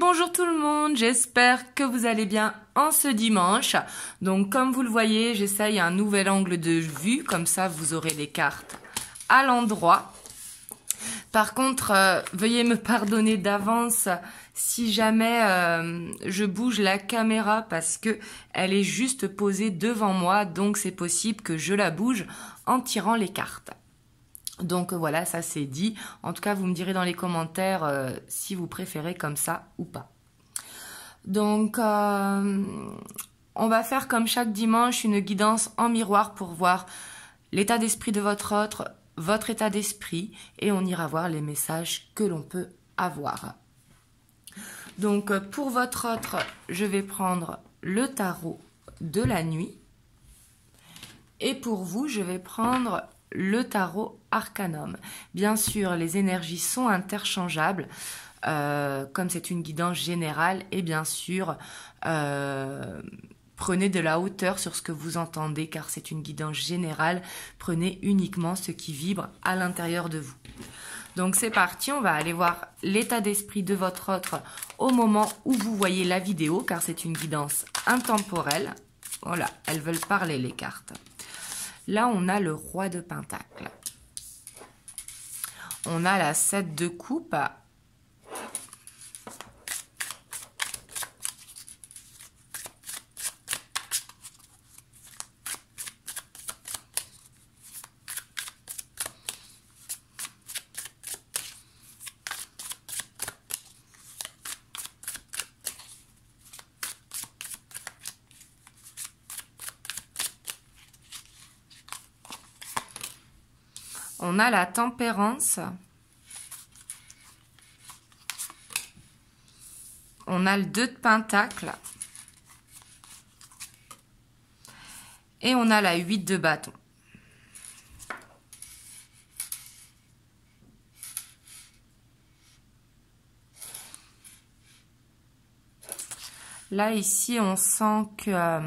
bonjour tout le monde, j'espère que vous allez bien en ce dimanche. Donc comme vous le voyez, j'essaye un nouvel angle de vue, comme ça vous aurez les cartes à l'endroit. Par contre, veuillez me pardonner d'avance si jamais je bouge la caméra parce que elle est juste posée devant moi, donc c'est possible que je la bouge en tirant les cartes. Donc voilà, ça c'est dit. En tout cas, vous me direz dans les commentaires si vous préférez comme ça ou pas. Donc, on va faire comme chaque dimanche une guidance en miroir pour voir l'état d'esprit de votre autre, votre état d'esprit, et on ira voir les messages que l'on peut avoir. Donc, pour votre autre, je vais prendre le tarot de la nuit. Et pour vous, je vais prendre le tarot Arcanum. Bien sûr, les énergies sont interchangeables, comme c'est une guidance générale, et bien sûr, prenez de la hauteur sur ce que vous entendez, car c'est une guidance générale. Prenez uniquement ce qui vibre à l'intérieur de vous. Donc c'est parti, on va aller voir l'état d'esprit de votre autre au moment où vous voyez la vidéo, car c'est une guidance intemporelle. Voilà, elles veulent parler les cartes. Là, on a le roi de Pentacle. On a la 7 de coupe. On a la tempérance. On a le 2 de Pentacle. Et on a la 8 de bâton. Là, ici, on sent que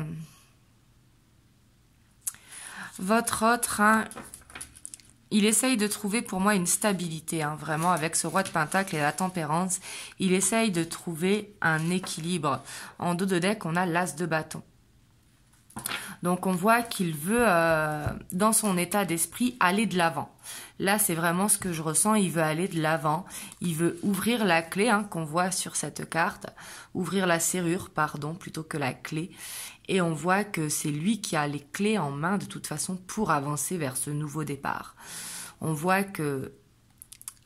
votre autre... il essaye de trouver pour moi une stabilité, vraiment, avec ce roi de Pentacle et la tempérance. Il essaye de trouver un équilibre. En dos de deck, on a l'as de bâton. Donc, on voit qu'il veut, dans son état d'esprit, aller de l'avant. Là, c'est vraiment ce que je ressens. Il veut aller de l'avant. Il veut ouvrir la clé qu'on voit sur cette carte. Ouvrir la serrure, pardon, plutôt que la clé. Et on voit que c'est lui qui a les clés en main de toute façon pour avancer vers ce nouveau départ. On voit que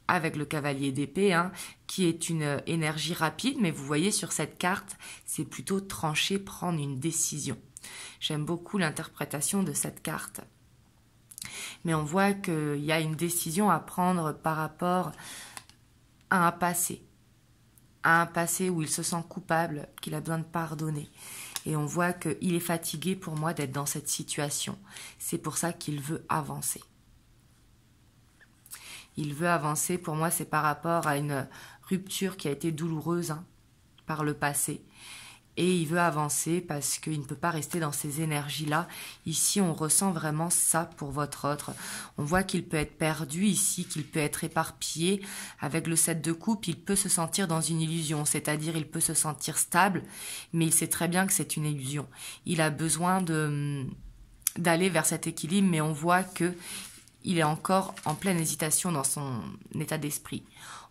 avec le cavalier d'épée, qui est une énergie rapide, mais vous voyez sur cette carte, c'est plutôt trancher, prendre une décision. J'aime beaucoup l'interprétation de cette carte. Mais on voit qu'il y a une décision à prendre par rapport à un passé. À un passé où il se sent coupable, qu'il a besoin de pardonner. Et on voit qu'il est fatigué pour moi d'être dans cette situation. C'est pour ça qu'il veut avancer. Il veut avancer, pour moi, c'est par rapport à une rupture qui a été douloureuse par le passé. Et il veut avancer parce qu'il ne peut pas rester dans ces énergies-là. Ici, on ressent vraiment ça pour votre autre. On voit qu'il peut être perdu ici, qu'il peut être éparpillé. Avec le 7 de coupe, il peut se sentir dans une illusion. C'est-à-dire, il peut se sentir stable, mais il sait très bien que c'est une illusion. Il a besoin d'aller vers cet équilibre, mais on voit que il est encore en pleine hésitation dans son état d'esprit.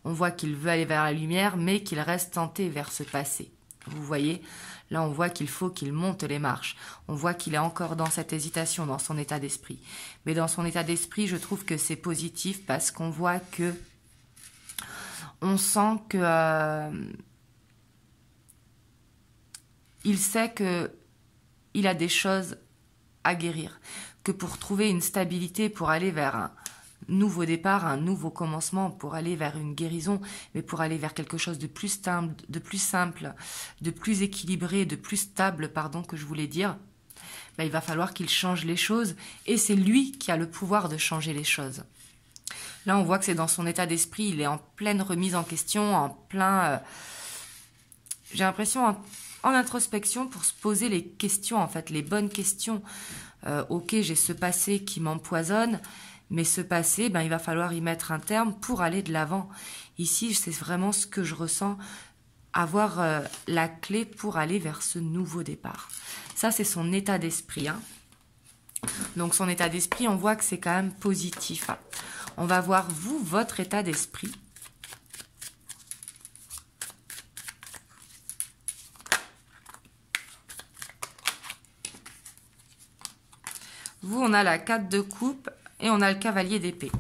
On voit qu'il veut aller vers la lumière, mais qu'il reste tenté vers ce passé. Vous voyez, là on voit qu'il faut qu'il monte les marches. On voit qu'il est encore dans cette hésitation, dans son état d'esprit. Mais dans son état d'esprit, je trouve que c'est positif parce qu'on voit que... on sent que... il sait que il a des choses à guérir. Que pour trouver une stabilité, pour aller vers un nouveau départ, un nouveau commencement, pour aller vers une guérison, mais pour aller vers quelque chose de plus stable, de plus équilibré, de plus stable, pardon, que je voulais dire, il va falloir qu'il change les choses, et c'est lui qui a le pouvoir de changer les choses. Là, on voit que c'est dans son état d'esprit, il est en pleine remise en question, en plein... j'ai l'impression en introspection pour se poser les questions, en fait, les bonnes questions. Ok, j'ai ce passé qui m'empoisonne, mais ce passé, il va falloir y mettre un terme pour aller de l'avant. Ici, c'est vraiment ce que je ressens avoir la clé pour aller vers ce nouveau départ. Ça, c'est son état d'esprit. Hein. Donc, son état d'esprit, on voit que c'est quand même positif. Hein. On va voir, vous, votre état d'esprit. Vous, on a la 4 de coupe et on a le cavalier d'épée.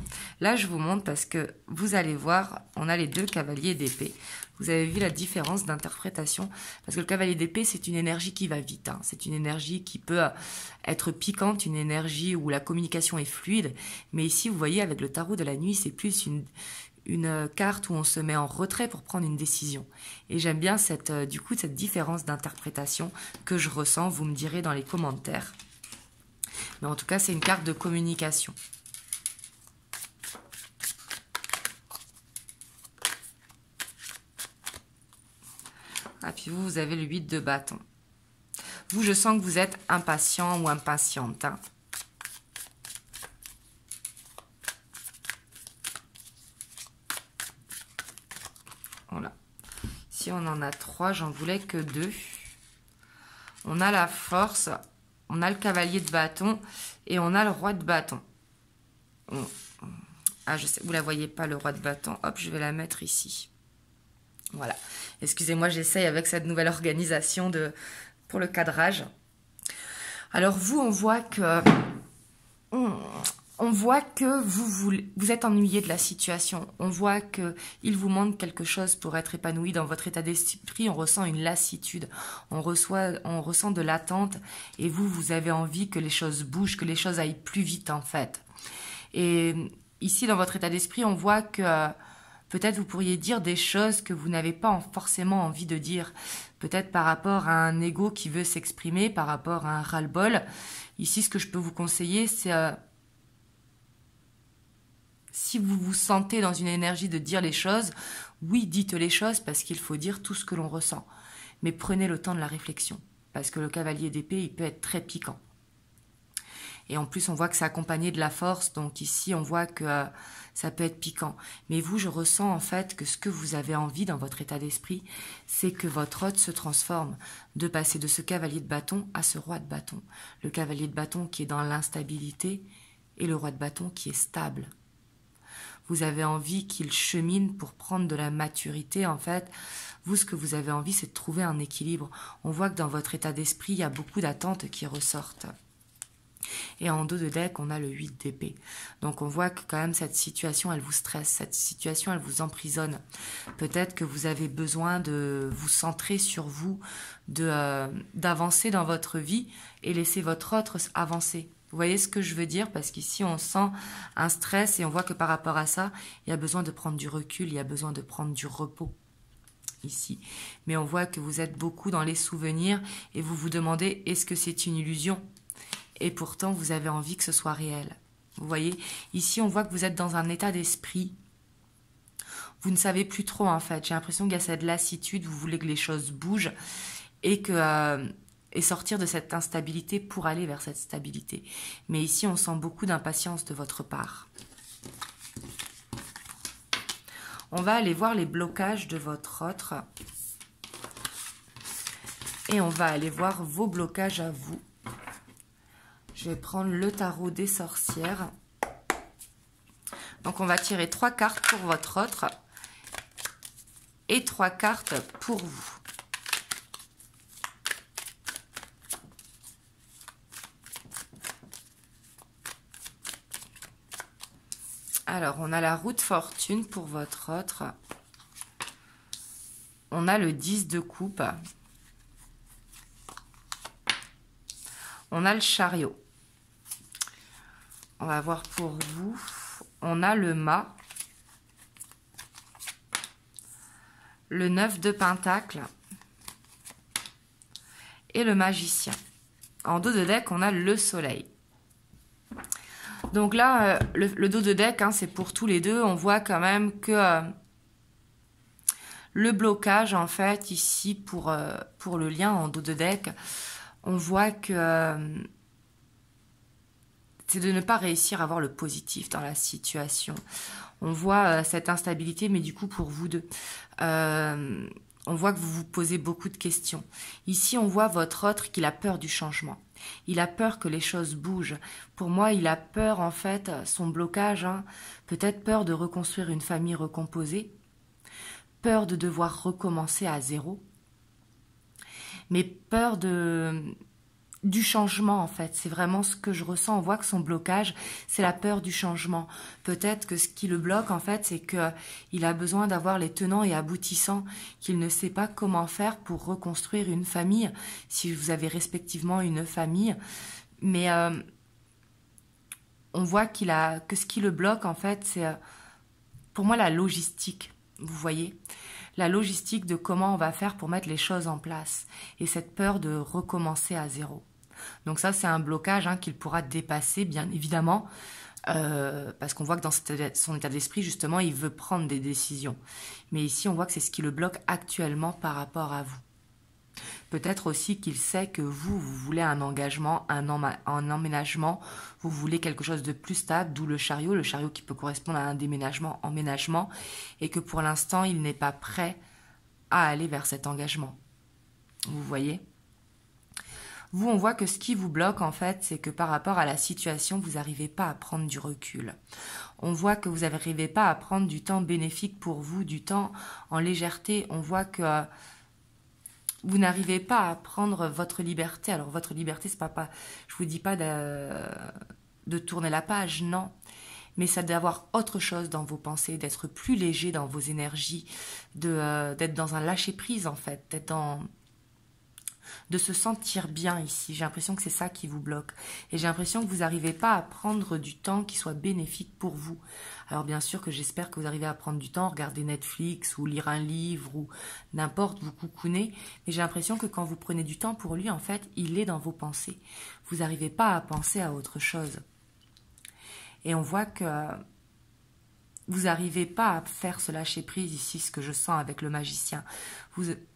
Là, je vous montre parce que vous allez voir, on a les deux cavaliers d'épée. Vous avez vu la différence d'interprétation parce que le cavalier d'épée, c'est une énergie qui va vite. Hein. C'est une énergie qui peut être piquante, une énergie où la communication est fluide. Mais ici, vous voyez, avec le tarot de la nuit, c'est plus une carte où on se met en retrait pour prendre une décision. Et j'aime bien cette différence d'interprétation que je ressens. Vous me direz dans les commentaires. Mais en tout cas, c'est une carte de communication. Ah, puis vous, vous avez le 8 de bâton. Vous, je sens que vous êtes impatient ou impatiente. Hein. Voilà. Si on en a 3, j'en voulais que 2. On a la force, on a le cavalier de bâton et on a le roi de bâton. Ah, je sais, vous la voyez pas, le roi de bâton. Hop, je vais la mettre ici. Voilà. Excusez-moi, j'essaye avec cette nouvelle organisation pour le cadrage. Alors vous, on voit que vous êtes ennuyé de la situation. On voit qu'il vous manque quelque chose pour être épanoui dans votre état d'esprit. On ressent une lassitude, on ressent de l'attente. Et vous avez envie que les choses bougent, que les choses aillent plus vite en fait. Et ici, dans votre état d'esprit, on voit que peut-être vous pourriez dire des choses que vous n'avez pas forcément envie de dire. Peut-être par rapport à un ego qui veut s'exprimer, par rapport à un ras-le-bol. Ici, ce que je peux vous conseiller, c'est si vous vous sentez dans une énergie de dire les choses, oui, dites les choses parce qu'il faut dire tout ce que l'on ressent. Mais prenez le temps de la réflexion. Parce que le cavalier d'épée, il peut être très piquant. Et en plus, on voit que c'est accompagné de la force. Donc ici, on voit que ça peut être piquant. Mais vous, je ressens en fait que ce que vous avez envie dans votre état d'esprit, c'est que votre hôte se transforme. De passer de ce cavalier de bâton à ce roi de bâton. Le cavalier de bâton qui est dans l'instabilité et le roi de bâton qui est stable. Vous avez envie qu'il chemine pour prendre de la maturité. En fait, vous, ce que vous avez envie, c'est de trouver un équilibre. On voit que dans votre état d'esprit, il y a beaucoup d'attentes qui ressortent. Et en dos de deck, on a le 8 d'épée. Donc on voit que quand même cette situation, elle vous stresse. Cette situation, elle vous emprisonne. Peut-être que vous avez besoin de vous centrer sur vous, d'avancer dans votre vie et laisser votre autre avancer. Vous voyez ce que je veux dire? Parce qu'ici, on sent un stress et on voit que par rapport à ça, il y a besoin de prendre du recul, il y a besoin de prendre du repos ici. Mais on voit que vous êtes beaucoup dans les souvenirs et vous vous demandez, est-ce que c'est une illusion? Et pourtant, vous avez envie que ce soit réel. Vous voyez, ici, on voit que vous êtes dans un état d'esprit. Vous ne savez plus trop, en fait. J'ai l'impression qu'il y a cette lassitude, vous voulez que les choses bougent et sortir de cette instabilité pour aller vers cette stabilité. Mais ici, on sent beaucoup d'impatience de votre part. On va aller voir les blocages de votre autre. Et on va aller voir vos blocages à vous. Je vais prendre le tarot des sorcières. Donc, on va tirer 3 cartes pour votre autre et 3 cartes pour vous. Alors, on a la roue de fortune pour votre autre. On a le 10 de coupe. On a le chariot. On va voir pour vous. On a le mât. Le 9 de pentacle. Et le magicien. En dos de deck, on a le soleil. Donc là, le dos de deck, hein, c'est pour tous les deux. On voit quand même que le blocage, en fait, ici, pour le lien en dos de deck, on voit que c'est de ne pas réussir à voir le positif dans la situation. On voit cette instabilité, mais du coup, pour vous deux. On voit que vous vous posez beaucoup de questions. Ici, on voit votre autre qu'il a peur du changement. Il a peur que les choses bougent. Pour moi, il a peur, en fait, son blocage, hein, peut-être peur de reconstruire une famille recomposée, peur de devoir recommencer à zéro, mais peur du changement, en fait. C'est vraiment ce que je ressens. On voit que son blocage, c'est la peur du changement. Peut-être que ce qui le bloque, en fait, c'est qu'il a besoin d'avoir les tenants et aboutissants, qu'il ne sait pas comment faire pour reconstruire une famille, si vous avez respectivement une famille. Mais on voit que ce qui le bloque, en fait, c'est pour moi la logistique, vous voyez, la logistique de comment on va faire pour mettre les choses en place et cette peur de recommencer à zéro. Donc ça, c'est un blocage hein, qu'il pourra dépasser, bien évidemment, parce qu'on voit que dans son état d'esprit, justement, il veut prendre des décisions. Mais ici, on voit que c'est ce qui le bloque actuellement par rapport à vous. Peut-être aussi qu'il sait que vous voulez un engagement, un emménagement, vous voulez quelque chose de plus stable, d'où le chariot qui peut correspondre à un déménagement, emménagement, et que pour l'instant, il n'est pas prêt à aller vers cet engagement. Vous voyez ? Vous, on voit que ce qui vous bloque, en fait, c'est que par rapport à la situation, vous n'arrivez pas à prendre du recul. On voit que vous n'arrivez pas à prendre du temps bénéfique pour vous, du temps en légèreté. On voit que vous n'arrivez pas à prendre votre liberté. Alors, votre liberté, c'est pas, je vous dis pas de tourner la page, non. Mais c'est d'avoir autre chose dans vos pensées, d'être plus léger dans vos énergies, d'être dans un lâcher-prise, en fait, de se sentir bien ici. J'ai l'impression que c'est ça qui vous bloque. Et j'ai l'impression que vous n'arrivez pas à prendre du temps qui soit bénéfique pour vous. Alors bien sûr que j'espère que vous arrivez à prendre du temps, regarder Netflix ou lire un livre ou n'importe, vous coucouner. Mais j'ai l'impression que quand vous prenez du temps pour lui, en fait, il est dans vos pensées. Vous n'arrivez pas à penser à autre chose. Et on voit que vous n'arrivez pas à faire ce lâcher-prise ici, ce que je sens avec le magicien.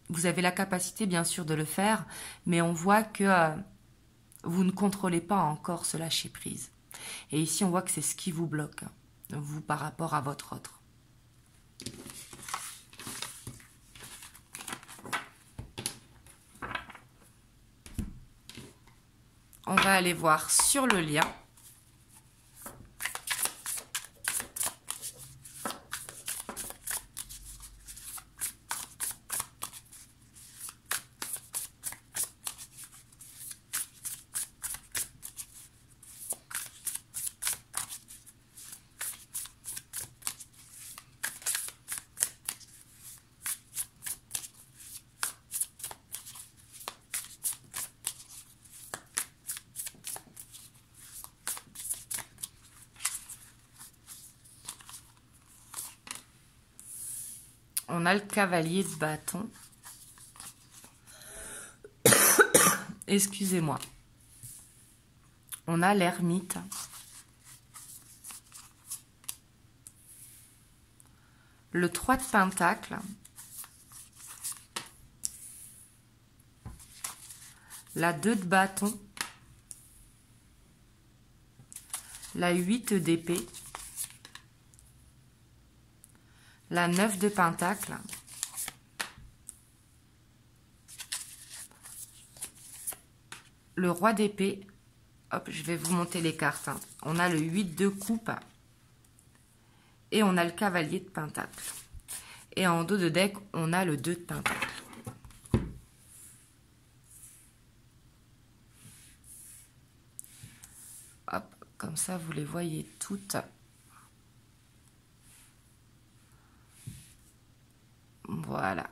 Vous avez la capacité, bien sûr, de le faire, mais on voit que vous ne contrôlez pas encore ce lâcher-prise. Et ici, on voit que c'est ce qui vous bloque, vous, par rapport à votre autre. On va aller voir sur le lien. On a le cavalier de bâton. Excusez-moi. On a l'ermite. Le 3 de pentacle. La 2 de bâton. La 8 d'épée. La 9 de pentacle. Le roi d'épée. Hop, je vais vous monter les cartes. Hein. On a le 8 de coupe. Et on a le cavalier de pentacle. Et en dos de deck, on a le 2 de pentacle. Hop, comme ça, vous les voyez toutes. Voilà.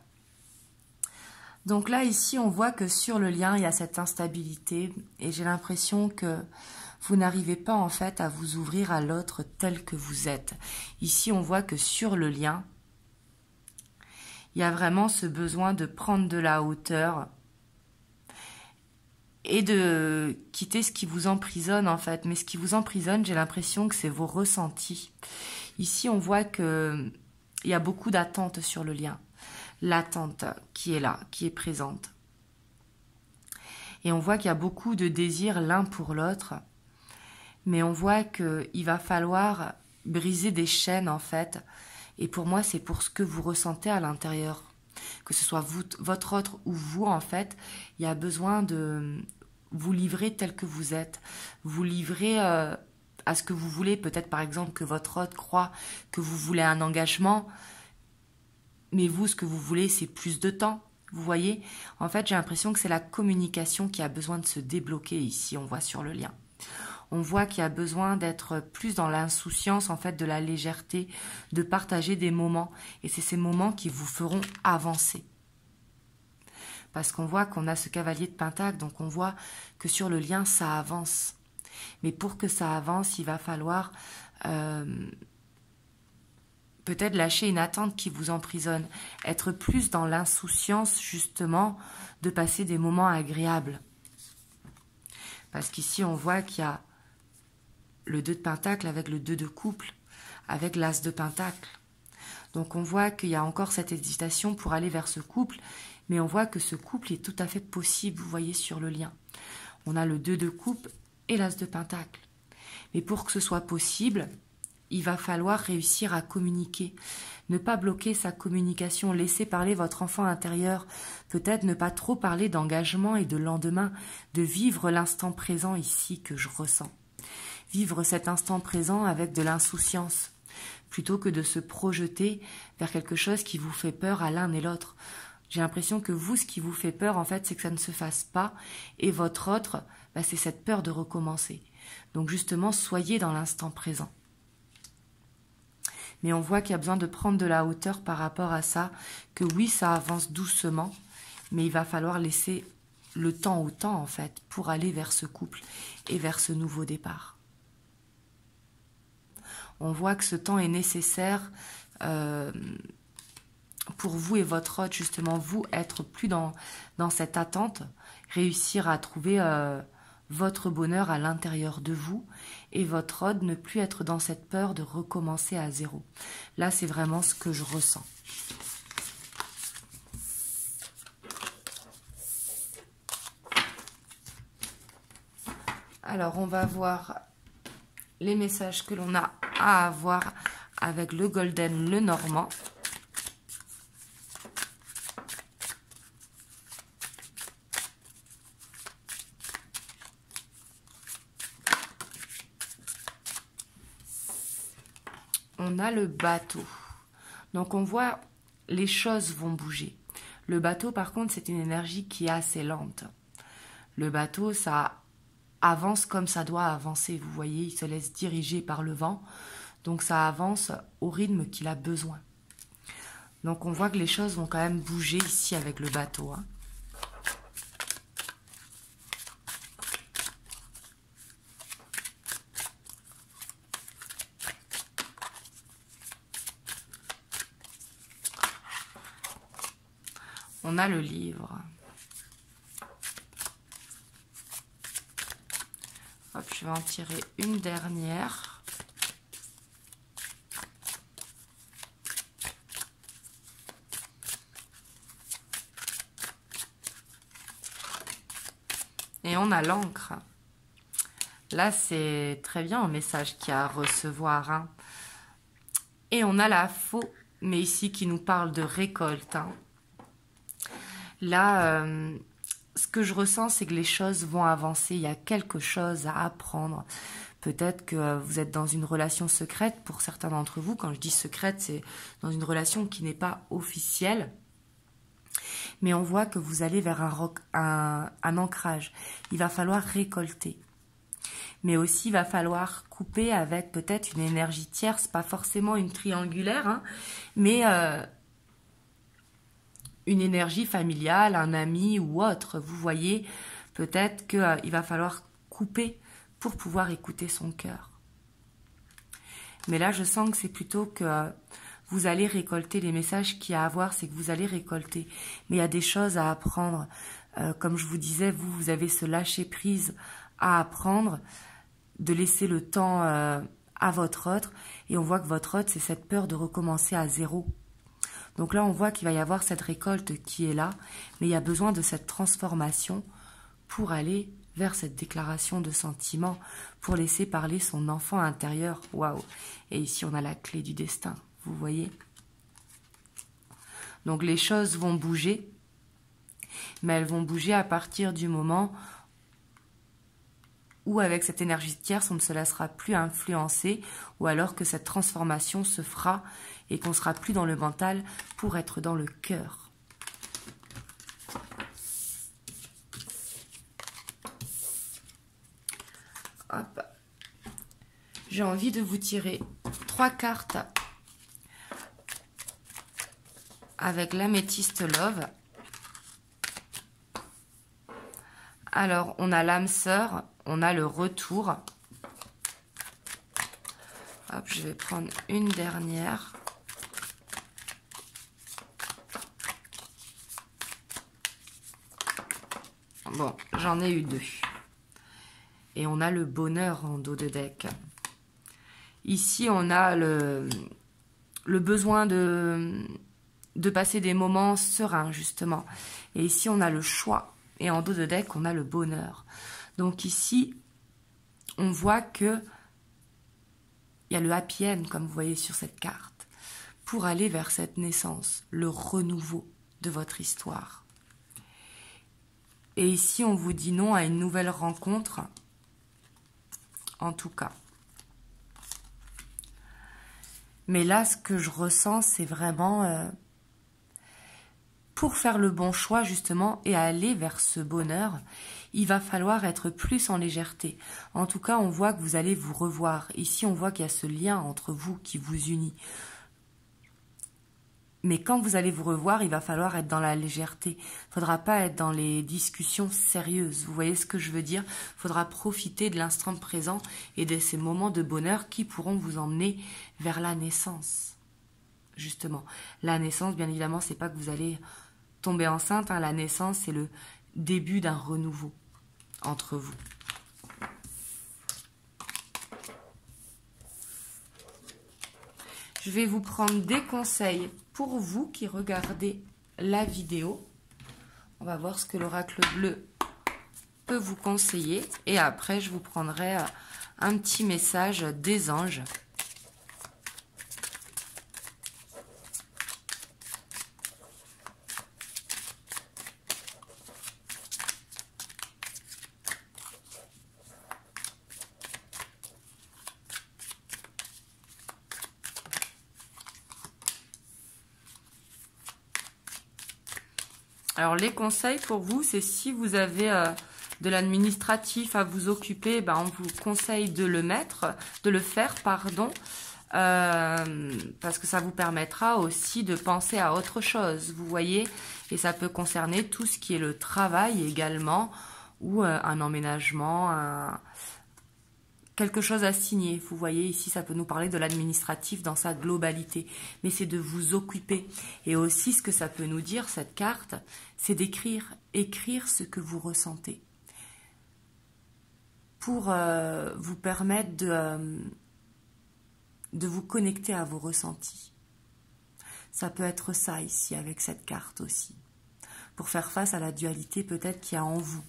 Donc là, ici, on voit que sur le lien, il y a cette instabilité. Et j'ai l'impression que vous n'arrivez pas, en fait, à vous ouvrir à l'autre tel que vous êtes. Ici, on voit que sur le lien, il y a vraiment ce besoin de prendre de la hauteur et de quitter ce qui vous emprisonne, en fait. Mais ce qui vous emprisonne, j'ai l'impression que c'est vos ressentis. Ici, on voit que il y a beaucoup d'attentes sur le lien. L'attente qui est là, qui est présente. Et on voit qu'il y a beaucoup de désirs l'un pour l'autre. Mais on voit qu'il va falloir briser des chaînes, en fait. Et pour moi, c'est pour ce que vous ressentez à l'intérieur que ce soit vous, votre autre ou vous, en fait, il y a besoin de vous livrer tel que vous êtes, vous livrer à ce que vous voulez. Peut-être par exemple que votre autre croit que vous voulez un engagement, mais vous, ce que vous voulez, c'est plus de temps. Vous voyez, en fait, j'ai l'impression que c'est la communication qui a besoin de se débloquer ici, on voit sur le lien. On voit qu'il y a besoin d'être plus dans l'insouciance, en fait, de la légèreté, de partager des moments. Et c'est ces moments qui vous feront avancer. Parce qu'on voit qu'on a ce cavalier de Pentacle, donc on voit que sur le lien, ça avance. Mais pour que ça avance, il va falloir peut-être lâcher une attente qui vous emprisonne, être plus dans l'insouciance, justement, de passer des moments agréables. Parce qu'ici, on voit qu'il y a le 2 de Pentacle avec le 2 de couple, avec l'As de Pentacle. Donc on voit qu'il y a encore cette hésitation pour aller vers ce couple, mais on voit que ce couple est tout à fait possible, vous voyez sur le lien. On a le 2 de coupe et l'As de Pentacle. Mais pour que ce soit possible, il va falloir réussir à communiquer. Ne pas bloquer sa communication, laisser parler votre enfant intérieur. Peut-être ne pas trop parler d'engagement et de lendemain, de vivre l'instant présent ici que je ressens. Vivre cet instant présent avec de l'insouciance, plutôt que de se projeter vers quelque chose qui vous fait peur à l'un et l'autre. J'ai l'impression que vous, ce qui vous fait peur, en fait, c'est que ça ne se fasse pas. Et votre autre, c'est cette peur de recommencer. Donc justement, soyez dans l'instant présent. Mais on voit qu'il y a besoin de prendre de la hauteur par rapport à ça, que oui, ça avance doucement, mais il va falloir laisser le temps au temps, en fait, pour aller vers ce couple et vers ce nouveau départ. On voit que ce temps est nécessaire pour vous et votre autre, justement, vous être plus dans cette attente, réussir à trouver votre bonheur à l'intérieur de vous, et votre autre ne plus être dans cette peur de recommencer à zéro. Là, c'est vraiment ce que je ressens. Alors, on va voir les messages que l'on a à avoir avec le Golden, le Normand. On a le bateau. Donc on voit les choses vont bouger. Le bateau, par contre, c'est une énergie qui est assez lente. Le bateau, ça avance comme ça doit avancer. Vous voyez, il se laisse diriger par le vent. Donc ça avance au rythme qu'il a besoin. Donc on voit que les choses vont quand même bouger ici avec le bateau. Hein. On a le livre. Hop, je vais en tirer une dernière. Et on a l'encre. Là, c'est très bien un message qu'il y a à recevoir. Hein. Et on a la faux, mais ici qui nous parle de récolte. Hein. Là, ce que je ressens, c'est que les choses vont avancer. Il y a quelque chose à apprendre. Peut-être que vous êtes dans une relation secrète pour certains d'entre vous. Quand je dis secrète, c'est dans une relation qui n'est pas officielle. Mais on voit que vous allez vers un ancrage. Il va falloir récolter. Mais aussi, il va falloir couper avec peut-être une énergie tierce, pas forcément une triangulaire, hein, mais une énergie familiale, un ami ou autre. Vous voyez, peut-être qu'il va falloir couper pour pouvoir écouter son cœur. Mais là, je sens que c'est plutôt que vous allez récolter les messages qu'il y a à avoir, c'est que vous allez récolter. Mais il y a des choses à apprendre. Comme je vous disais, vous avez ce lâcher-prise à apprendre, de laisser le temps à votre autre. Et on voit que votre autre, c'est cette peur de recommencer à zéro. Donc là, on voit qu'il va y avoir cette récolte qui est là, mais il y a besoin de cette transformation pour aller vers cette déclaration de sentiment, pour laisser parler son enfant intérieur. Waouh! Et ici, on a la clé du destin, vous voyez? Donc les choses vont bouger, mais elles vont bouger à partir du moment où avec cette énergie tierce, on ne se laissera plus influencer, ou alors que cette transformation se fera et qu'on sera plus dans le mental pour être dans le cœur. Hop. J'ai envie de vous tirer 3 cartes avec l'améthyste Love. Alors, on a l'âme sœur, on a le retour. Hop, je vais prendre une dernière. Bon, j'en ai eu 2. Et on a le bonheur en dos de deck. Ici, on a le besoin de passer des moments sereins, justement. Et ici, on a le choix. Et en dos de deck, on a le bonheur. Donc ici, on voit que il y a le happy end, comme vous voyez sur cette carte, pour aller vers cette naissance, le renouveau de votre histoire. Et ici, on vous dit non à une nouvelle rencontre, en tout cas. Mais là, ce que je ressens, c'est vraiment pour faire le bon choix, justement, et aller vers ce bonheur, il va falloir être plus en légèreté. En tout cas, on voit que vous allez vous revoir. Ici, on voit qu'il y a ce lien entre vous qui vous unit. Mais quand vous allez vous revoir, il va falloir être dans la légèreté. Il ne faudra pas être dans les discussions sérieuses. Vous voyez ce que je veux dire? Il faudra profiter de l'instant présent et de ces moments de bonheur qui pourront vous emmener vers la naissance. Justement, la naissance, bien évidemment, c'est pas que vous allez tomber enceinte. Hein. La naissance, c'est le début d'un renouveau entre vous. Je vais vous prendre des conseils pour vous qui regardez la vidéo. On va voir ce que l'oracle bleu peut vous conseiller. Et après, je vous prendrai un petit message des anges. Alors, les conseils pour vous, c'est si vous avez de l'administratif à vous occuper, ben, on vous conseille de le faire, parce que ça vous permettra aussi de penser à autre chose, vous voyez, et ça peut concerner tout ce qui est le travail également, ou un emménagement, quelque chose à signer. Vous voyez, ici, ça peut nous parler de l'administratif dans sa globalité. Mais c'est de vous occuper. Et aussi, ce que ça peut nous dire, cette carte, c'est d'écrire. Écrire ce que vous ressentez. Pour vous permettre de vous connecter à vos ressentis. Ça peut être ça, ici, avec cette carte aussi. Pour faire face à la dualité, peut-être, qu'il y a en vous.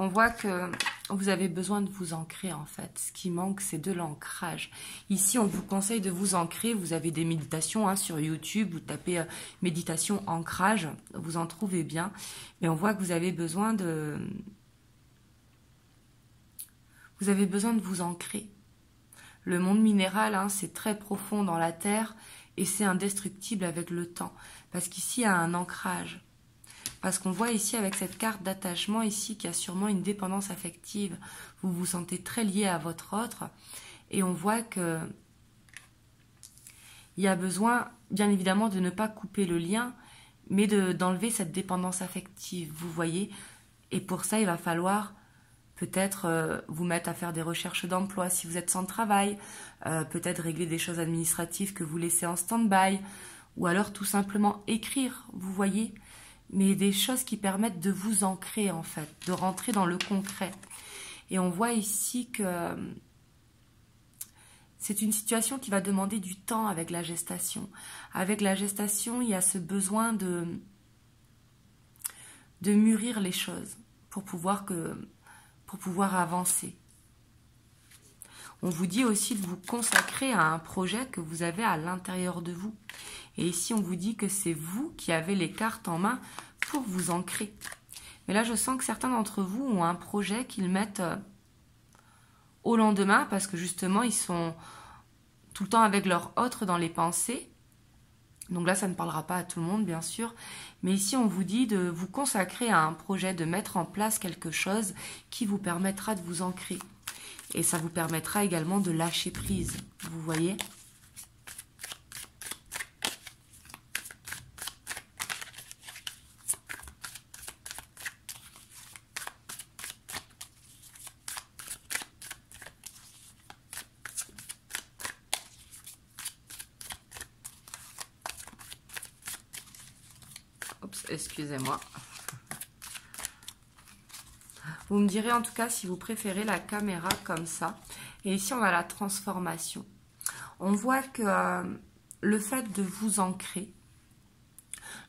On voit que vous avez besoin de vous ancrer en fait. Ce qui manque, c'est de l'ancrage. Ici, on vous conseille de vous ancrer. Vous avez des méditations sur YouTube. Vous tapez méditation ancrage. Vous en trouvez bien. Mais on voit que vous avez besoin de... Vous avez besoin de vous ancrer. Le monde minéral, c'est très profond dans la terre et c'est indestructible avec le temps. Parce qu'ici, il y a un ancrage. Parce qu'on voit ici avec cette carte d'attachement ici qu'il y a sûrement une dépendance affective. Vous vous sentez très lié à votre autre. Et on voit que il y a besoin, bien évidemment, de ne pas couper le lien, mais d'enlever cette dépendance affective, vous voyez. Et pour ça, il va falloir peut-être vous mettre à faire des recherches d'emploi si vous êtes sans travail, peut-être régler des choses administratives que vous laissez en stand-by, ou alors tout simplement écrire, vous voyez, mais des choses qui permettent de vous ancrer en fait, de rentrer dans le concret. Et on voit ici que C'est une situation qui va demander du temps avec la gestation. Avec la gestation, il y a ce besoin de mûrir les choses pour pouvoir avancer. On vous dit aussi de vous consacrer à un projet que vous avez à l'intérieur de vous. Et ici, on vous dit que c'est vous qui avez les cartes en main pour vous ancrer. Mais là, je sens que certains d'entre vous ont un projet qu'ils mettent au lendemain parce que justement, ils sont tout le temps avec leur autre dans les pensées. Donc là, ça ne parlera pas à tout le monde, bien sûr. Mais ici, on vous dit de vous consacrer à un projet, de mettre en place quelque chose qui vous permettra de vous ancrer. Et ça vous permettra également de lâcher prise. Vous voyez ? Oups, excusez-moi. Vous me direz en tout cas si vous préférez la caméra comme ça. Et ici, on a la transformation. On voit que le fait de vous ancrer,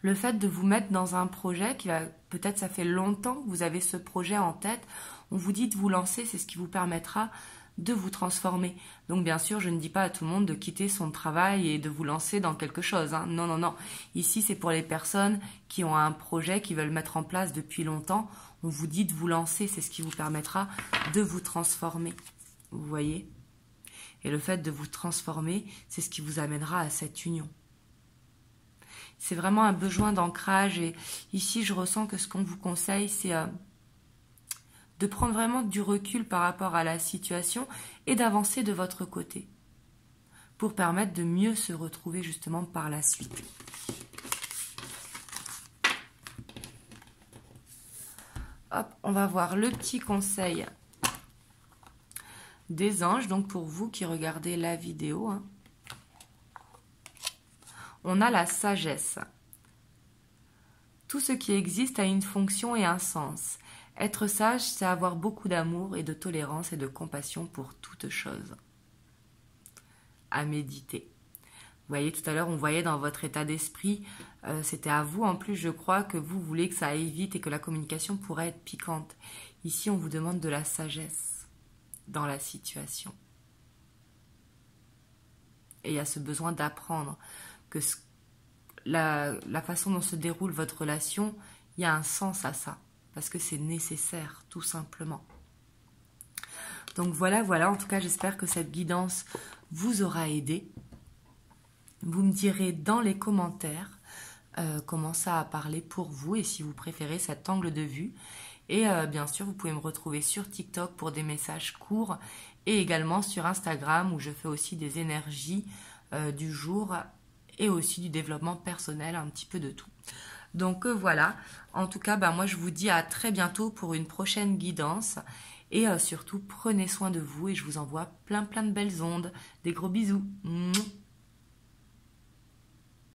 le fait de vous mettre dans un projet, qui va peut-être ça fait longtemps que vous avez ce projet en tête, on vous dit de vous lancer, c'est ce qui vous permettra de vous transformer. Donc bien sûr, je ne dis pas à tout le monde de quitter son travail et de vous lancer dans quelque chose. Hein. Non, non, non. Ici, c'est pour les personnes qui ont un projet, qui veulent mettre en place depuis longtemps. On vous dit de vous lancer, c'est ce qui vous permettra de vous transformer. Vous voyez ? Et le fait de vous transformer, c'est ce qui vous amènera à cette union. C'est vraiment un besoin d'ancrage. Et ici, je ressens que ce qu'on vous conseille, c'est de prendre vraiment du recul par rapport à la situation et d'avancer de votre côté pour permettre de mieux se retrouver justement par la suite. Hop, on va voir le petit conseil des anges, donc pour vous qui regardez la vidéo. Hein. On a la sagesse. Tout ce qui existe a une fonction et un sens. Être sage, c'est avoir beaucoup d'amour et de tolérance et de compassion pour toute chose. À méditer. Vous voyez, tout à l'heure, on voyait dans votre état d'esprit, c'était à vous en plus, je crois, que vous voulez que ça aille vite et que la communication pourrait être piquante. Ici, on vous demande de la sagesse dans la situation. Et il y a ce besoin d'apprendre que la façon dont se déroule votre relation, il y a un sens à ça. Parce que c'est nécessaire, tout simplement. Donc voilà, en tout cas, j'espère que cette guidance vous aura aidé. Vous me direz dans les commentaires comment ça a parlé pour vous et si vous préférez cet angle de vue. Et bien sûr, vous pouvez me retrouver sur TikTok pour des messages courts et également sur Instagram où je fais aussi des énergies du jour et aussi du développement personnel, un petit peu de tout. Donc voilà, en tout cas, moi je vous dis à très bientôt pour une prochaine guidance et surtout prenez soin de vous et je vous envoie plein de belles ondes. Des gros bisous.